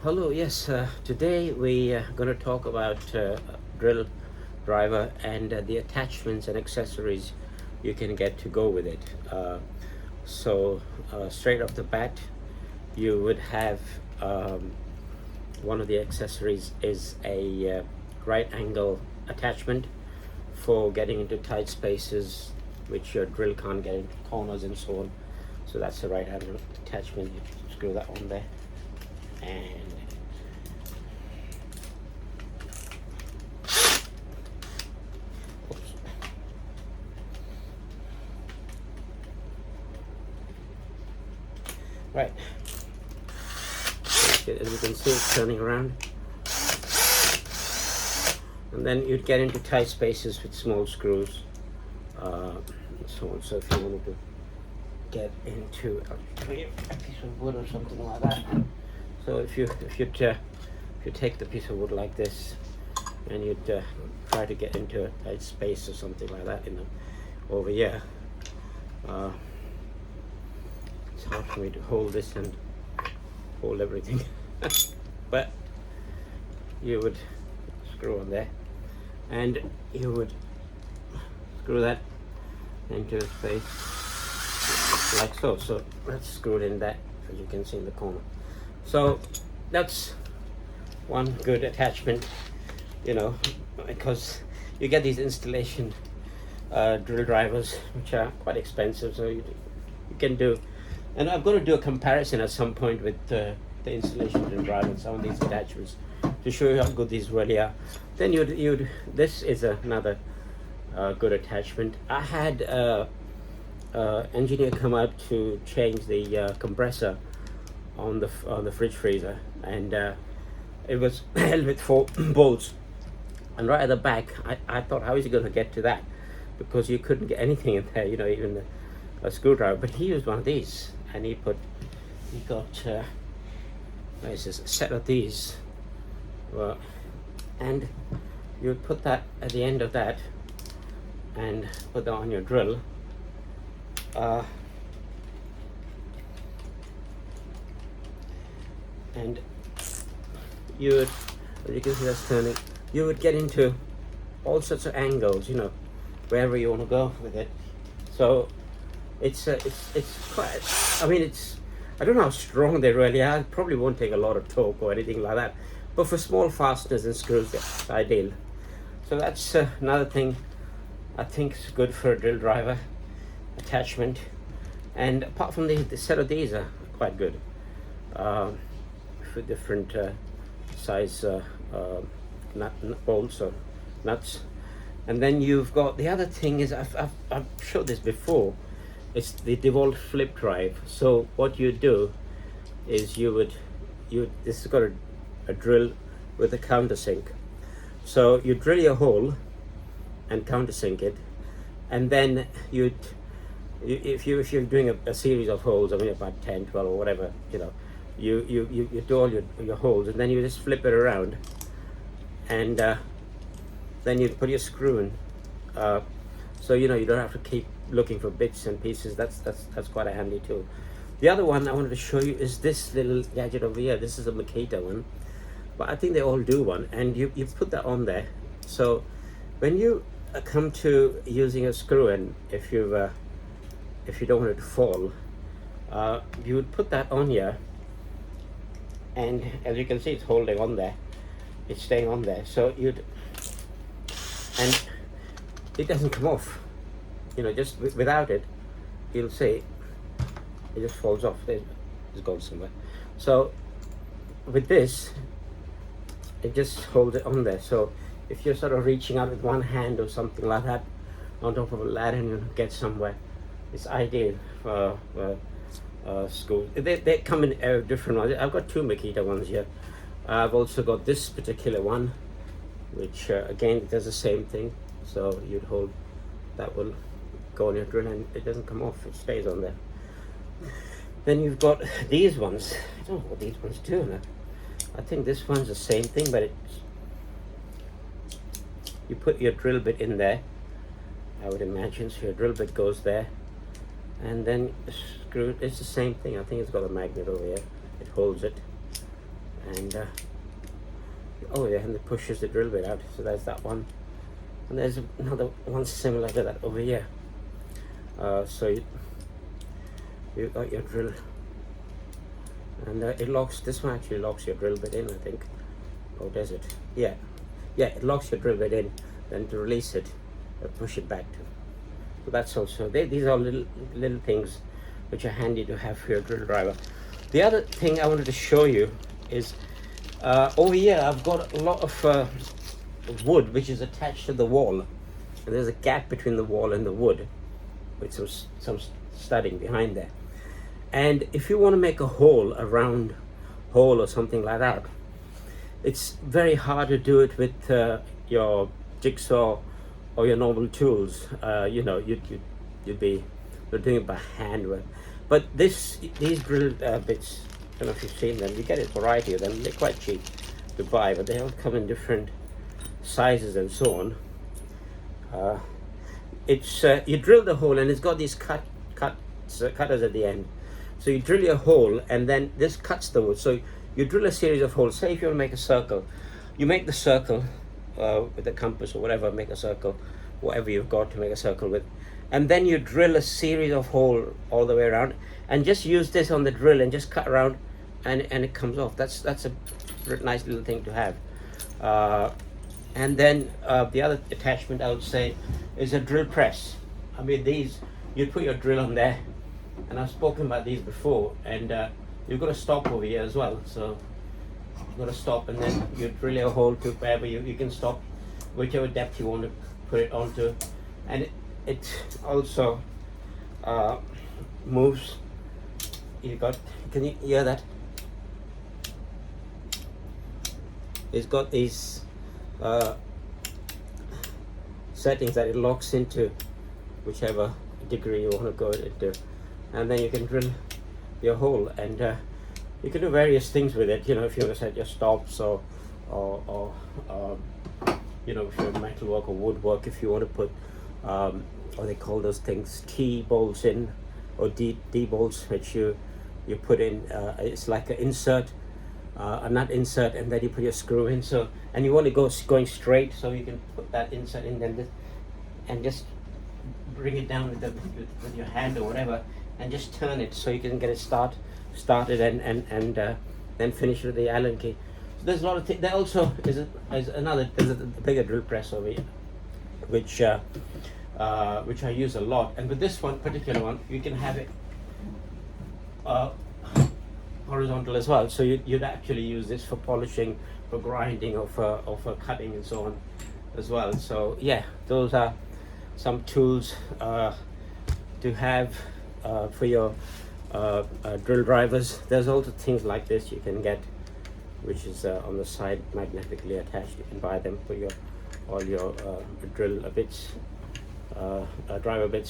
Hello, yes, today we are going to talk about drill driver and the attachments and accessories you can get to go with it. Straight off the bat, you would have one of the accessories is a right angle attachment for getting into tight spaces which your drill can't get into corners and so on. So that's a right angle attachment. You screw that on there. And oops. Right, as you can see, it's turning around, and then you'd get into tight spaces with small screws and so on. So if you wanted to get into a piece of wood or something like that, so if you take the piece of wood like this and you'd try to get into a tight space or something like that, over here, it's hard for me to hold this and hold everything, but you would screw on there and you would screw that into a space like so. So let's screw it in that, as you can see in the corner. So that's one good attachment, because you get these installation drill drivers which are quite expensive, so you can do, and I'm going to do a comparison at some point with the installation drill driver and some of these attachments to show you how good these really are. Then this is another good attachment. I had engineer come out to change the compressor on the fridge freezer, and it was held with 4 bolts, and right at the back I thought, how is he going to get to that, because you couldn't get anything in there, even a screwdriver. But he used one of these, and he got a set of these, and you would put that at the end of that and put that on your drill. And you would, as you can see that's turning, you would get into all sorts of angles, wherever you want to go with it. So it's quite, I don't know how strong they really are. It probably won't take a lot of torque or anything like that, but for small fasteners and screws, it's ideal. So that's another thing I think is good for a drill driver attachment. And apart from the set of these are quite good for different size bolts or nuts. And then you've got the other thing is, I've showed this before, it's the DeWalt Flip Drive. So what you do is this has got a drill with a countersink. So you drill your hole and countersink it, and then if you're doing a series of holes, about 10, 12 or whatever, you do all your holes, and then you just flip it around, and then you put your screw in, so you don't have to keep looking for bits and pieces. That's quite a handy tool. The other one I wanted to show you is this little gadget over here. This is a Makita one, but I think they all do one, and you put that on there. So when you come to using a screw, and if you don't want it to fall, you would put that on here, and as you can see, it's holding on there, it's staying on there. So and it doesn't come off, just without it, you'll see it just falls off. It's gone somewhere. So with this, it just holds it on there. So if you're sort of reaching out with one hand or something like that on top of a ladder and you get somewhere, it's ideal for schools. They come in different ones. I've got 2 Makita ones here. I've also got this particular one, which again does the same thing. So you'd hold, that will go on your drill and it doesn't come off, it stays on there. Then you've got these ones. I don't know what these ones do. I think this one's the same thing, but you put your drill bit in there, I would imagine. So your drill bit goes there, and then screw, it's the same thing. I think it's got a magnet over here, it holds it, and oh yeah, and it pushes the drill bit out. So there's that one, and there's another one similar to that over here. So you got your drill, and it locks. This one actually locks your drill bit in, I think. Oh, does it? Yeah, it locks your drill bit in. Then to release it, push it back to. So that's also, these are little things which are handy to have for your drill driver. The other thing I wanted to show you is over here I've got a lot of wood which is attached to the wall, and there's a gap between the wall and the wood with some studding behind there. And if you want to make a hole, a round hole or something like that, it's very hard to do it with your jigsaw or your normal tools. You know, you'd be doing it by hand. But these drill bits, I don't know if you've seen them, you get a variety of them. They're quite cheap to buy, but they all come in different sizes and so on. You drill the hole, and it's got these cutters at the end. So you drill your hole, and then this cuts the wood. So you drill a series of holes. Say if you want to make a circle, you make the circle with a compass or whatever, make a circle, whatever you've got to make a circle with, and then you drill a series of holes all the way around, and just use this on the drill and just cut around, and it comes off. That's a nice little thing to have. And then the other attachment I would say is a drill press. I mean, these, you put your drill on there, and I've spoken about these before, and you've got to stop over here as well. So you've got to stop, and then you drill your hole to wherever you can stop, whichever depth you want to put it onto. And it also moves. Can you hear that? It's got these settings that it locks into whichever degree you want to go into, and then you can drill your hole, and you can do various things with it. You know, if you want to set your stops, or you know, if you're metalwork or woodwork, if you want to put what they call those things, T bolts in, or D bolts, which you put in. It's like an insert, a nut insert, and then you put your screw in. So, and you want to go going straight, so you can put that insert in, then and just bring it down with your hand or whatever, and just turn it so you can get it started and then finish with the Allen key. So there's a lot of things. There also is there's a bigger drill press over here, which I use a lot. And with this particular one, you can have it horizontal as well. So you'd actually use this for polishing, for grinding, or for cutting and so on as well. So yeah, those are some tools to have for your drill drivers. There's also things like this you can get, which is on the side, magnetically attached. You can buy them for all your drill bits, driver bits.